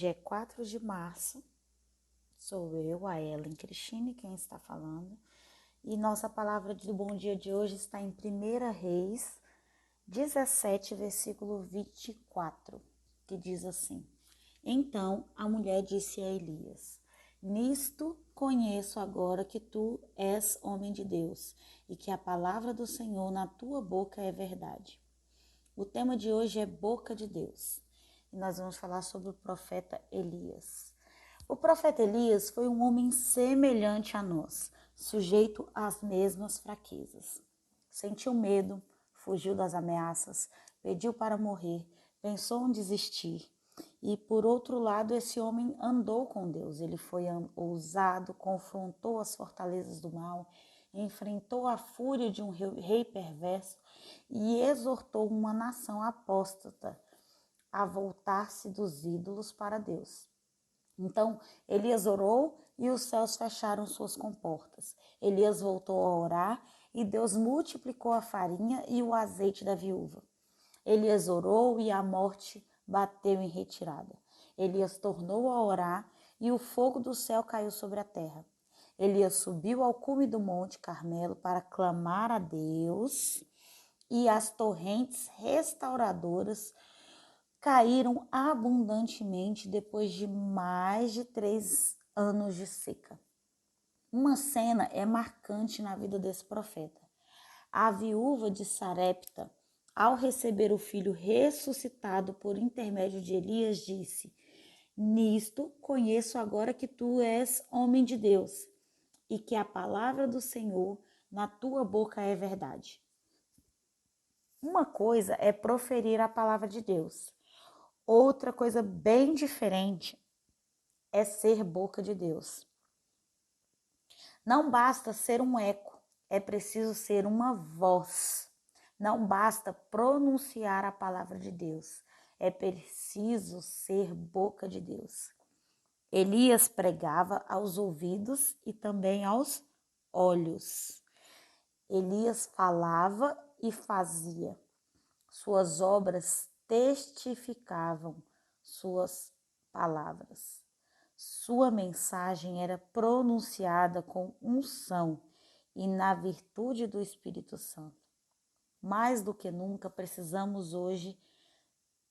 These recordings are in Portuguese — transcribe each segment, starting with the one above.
Hoje é 4 de março, sou eu, a Ellen Cristine, quem está falando. E nossa palavra do bom dia de hoje está em 1 Reis 17, versículo 24, que diz assim: Então a mulher disse a Elias: Nisto conheço agora que tu és homem de Deus e que a palavra do Senhor na tua boca é verdade. O tema de hoje é Boca de Deus. E nós vamos falar sobre o profeta Elias. O profeta Elias foi um homem semelhante a nós, sujeito às mesmas fraquezas. Sentiu medo, fugiu das ameaças, pediu para morrer, pensou em desistir. E por outro lado, esse homem andou com Deus. Ele foi ousado, confrontou as fortalezas do mal, enfrentou a fúria de um rei perverso e exortou uma nação apóstata a voltar-se dos ídolos para Deus. Então, Elias orou e os céus fecharam suas comportas. Elias voltou a orar e Deus multiplicou a farinha e o azeite da viúva. Elias orou e a morte bateu em retirada. Elias tornou a orar e o fogo do céu caiu sobre a terra. Elias subiu ao cume do monte Carmelo para clamar a Deus e as torrentes restauradoras caíram abundantemente depois de mais de 3 anos de seca. Uma cena é marcante na vida desse profeta. A viúva de Sarepta, ao receber o filho ressuscitado por intermédio de Elias, disse: Nisto conheço agora que tu és homem de Deus e que a palavra do Senhor na tua boca é verdade. Uma coisa é proferir a palavra de Deus. Outra coisa bem diferente é ser boca de Deus. Não basta ser um eco, é preciso ser uma voz. Não basta pronunciar a palavra de Deus, é preciso ser boca de Deus. Elias pregava aos ouvidos e também aos olhos. Elias falava e fazia. Suas obras testificavam suas palavras. Sua mensagem era pronunciada com unção e na virtude do Espírito Santo. Mais do que nunca precisamos hoje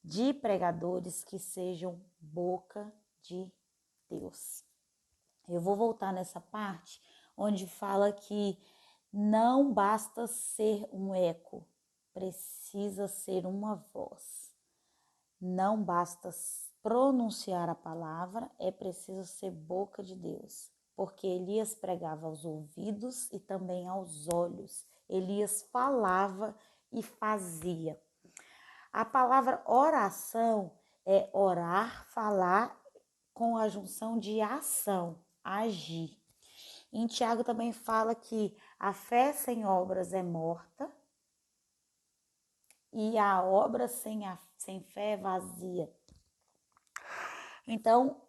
de pregadores que sejam boca de Deus. Eu vou voltar nessa parte onde fala que não basta ser um eco, precisa ser uma voz. Não basta pronunciar a palavra, é preciso ser boca de Deus. Porque Elias pregava aos ouvidos e também aos olhos. Elias falava e fazia. A palavra oração é orar, falar com a junção de ação, agir. Em Tiago também fala que a fé sem obras é morta e a obra sem fé é vazia. Então,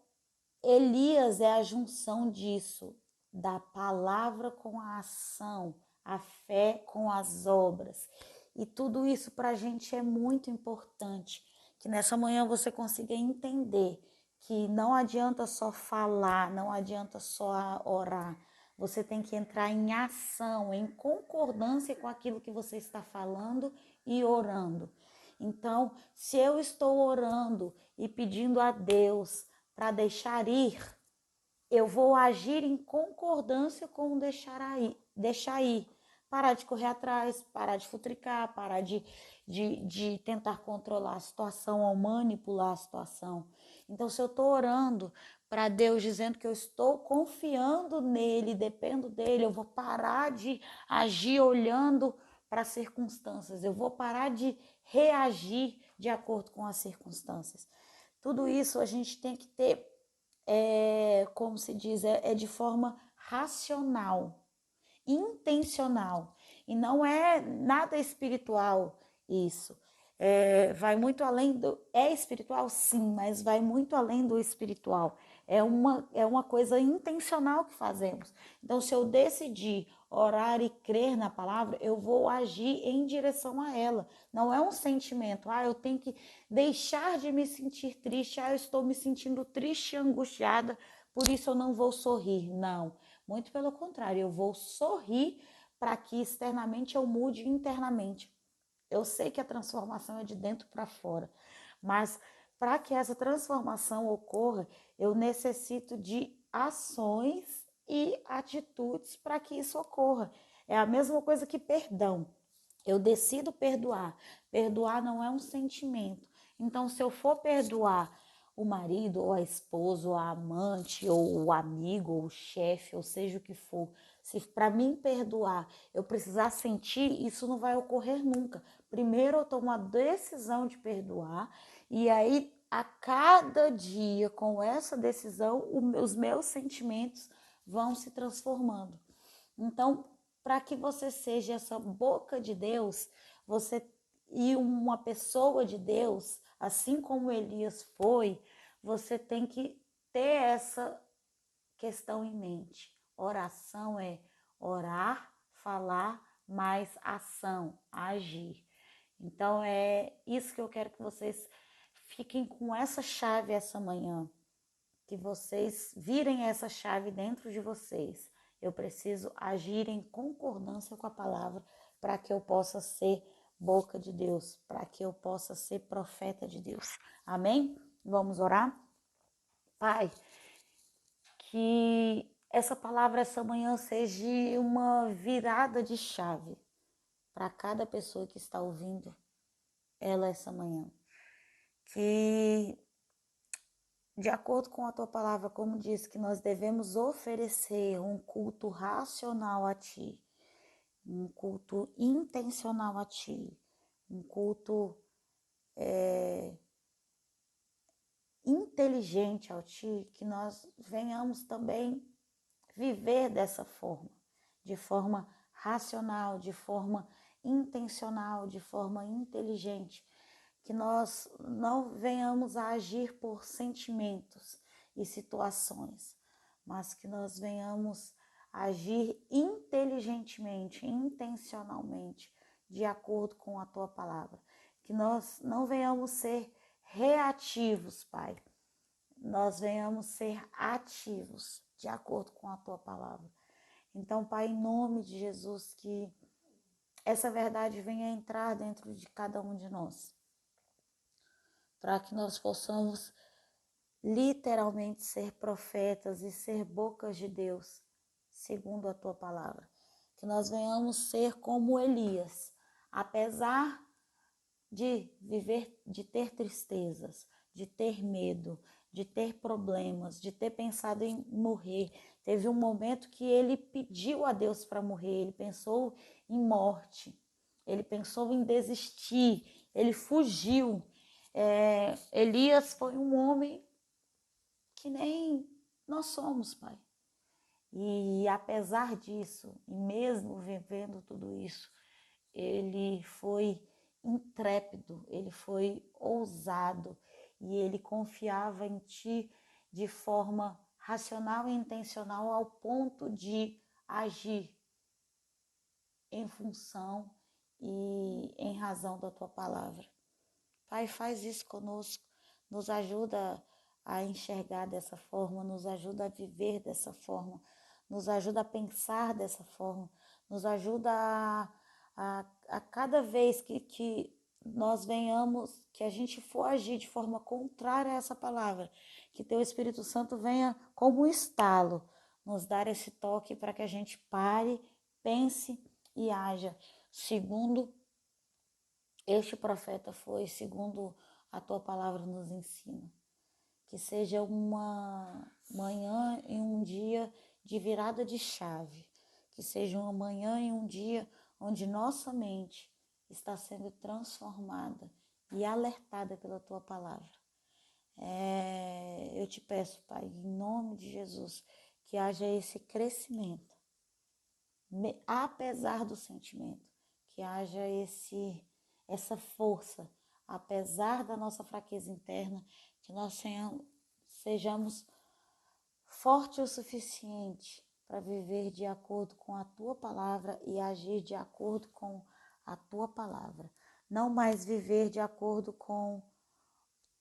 Elias é a junção disso, da palavra com a ação, a fé com as obras. E tudo isso para a gente é muito importante, que nessa manhã você consiga entender que não adianta só falar, não adianta só orar. Você tem que entrar em ação, em concordância com aquilo que você está falando e orando. Então, se eu estou orando e pedindo a Deus para deixar ir, eu vou agir em concordância com deixar ir. Parar de correr atrás, parar de futricar, parar de tentar controlar a situação ou manipular a situação. Então, se eu estou orando para Deus, dizendo que eu estou confiando nele, dependo dele, eu vou parar de agir olhando para as circunstâncias, eu vou parar de reagir de acordo com as circunstâncias. Tudo isso a gente tem que ter, como se diz, é de forma racional, intencional, e não é nada espiritual isso. Vai muito além do... É espiritual, sim, mas vai muito além do espiritual. É uma coisa intencional que fazemos. Então, se eu decidir orar e crer na palavra, eu vou agir em direção a ela. Não é um sentimento, eu tenho que deixar de me sentir triste, eu estou me sentindo triste e angustiada, por isso eu não vou sorrir. Não, muito pelo contrário, eu vou sorrir para que externamente eu mude internamente. Eu sei que a transformação é de dentro para fora, mas para que essa transformação ocorra, eu necessito de ações e atitudes para que isso ocorra. É a mesma coisa que perdão. Eu decido perdoar. Perdoar não é um sentimento. Então, se eu for perdoar o marido, ou a esposa, ou a amante, ou o amigo, ou o chefe, ou seja o que for, se para mim perdoar eu precisar sentir, isso não vai ocorrer nunca. Primeiro eu tomo a decisão de perdoar, e aí a cada dia, com essa decisão, os meus sentimentos vão se transformando. Então, para que você seja essa boca de Deus, você e uma pessoa de Deus, assim como Elias foi, você tem que ter essa questão em mente. Oração é orar, falar, mais ação, agir. Então é isso que eu quero que vocês fiquem com essa chave essa manhã, que vocês virem essa chave dentro de vocês. Eu preciso agir em concordância com a palavra para que eu possa ser boca de Deus, para que eu possa ser profeta de Deus. Amém? Vamos orar? Pai, que essa palavra essa manhã seja uma virada de chave para cada pessoa que está ouvindo ela essa manhã. Que, de acordo com a tua palavra, como diz, que nós devemos oferecer um culto racional a ti, um culto intencional a ti, um culto inteligente a ti, que nós venhamos também viver dessa forma, de forma racional, de forma intencional, de forma inteligente, que nós não venhamos a agir por sentimentos e situações, mas que nós venhamos a agir inteligentemente, intencionalmente, de acordo com a tua palavra. Que nós não venhamos ser reativos, Pai, nós venhamos ser ativos, de acordo com a tua palavra. Então, Pai, em nome de Jesus, que essa verdade venha entrar dentro de cada um de nós, para que nós possamos literalmente ser profetas e ser bocas de Deus, segundo a tua palavra. Que nós venhamos ser como Elias, apesar de viver, de ter tristezas, de ter medo, de ter problemas, de ter pensado em morrer. Teve um momento que ele pediu a Deus para morrer, ele pensou em morte, ele pensou em desistir, ele fugiu. Elias foi um homem que nem nós somos, Pai. E apesar disso, e mesmo vivendo tudo isso, ele foi intrépido, ele foi ousado e ele confiava em ti de forma racional e intencional ao ponto de agir em função e em razão da tua palavra. Pai, faz isso conosco, nos ajuda a enxergar dessa forma, nos ajuda a viver dessa forma, nos ajuda a pensar dessa forma, nos ajuda a cada vez que nós venhamos, que a gente for agir de forma contrária a essa palavra, que teu Espírito Santo venha como um estalo, nos dar esse toque para que a gente pare, pense e haja segundo este profeta foi, segundo a tua palavra nos ensina. Que seja uma manhã e um dia de virada de chave. Que seja uma manhã e um dia onde nossa mente está sendo transformada e alertada pela tua palavra. Eu te peço, Pai, em nome de Jesus, que haja esse crescimento, apesar do sentimento, que haja essa força, apesar da nossa fraqueza interna, que nós sejamos forte o suficiente para viver de acordo com a tua palavra e agir de acordo com a tua palavra. Não mais viver de acordo com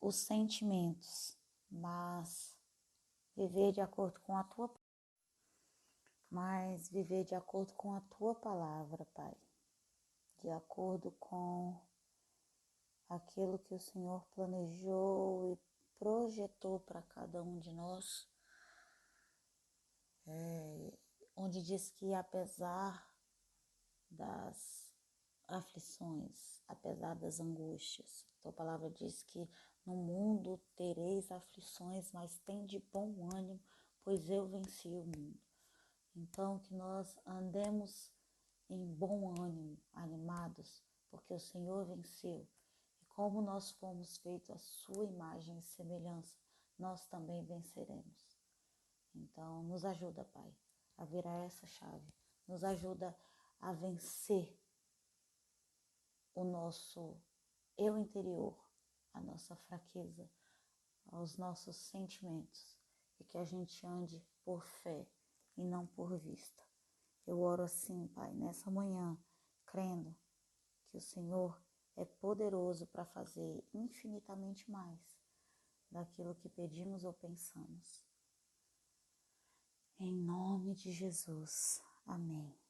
os sentimentos, mas viver de acordo com a tua palavra, Pai. De acordo com aquilo que o Senhor planejou e projetou para cada um de nós, onde diz que apesar das aflições, apesar das angústias, tua palavra diz que no mundo tereis aflições, mas tem de bom ânimo, pois eu venci o mundo. Então que nós andemos em bom ânimo, animados, porque o Senhor venceu. E como nós fomos feitos à sua imagem e semelhança, nós também venceremos. Então, nos ajuda, Pai, a virar essa chave. Nos ajuda a vencer o nosso eu interior, a nossa fraqueza, os nossos sentimentos. E que a gente ande por fé e não por vista. Eu oro assim, Pai, nessa manhã, crendo que o Senhor é poderoso para fazer infinitamente mais daquilo que pedimos ou pensamos. Em nome de Jesus. Amém.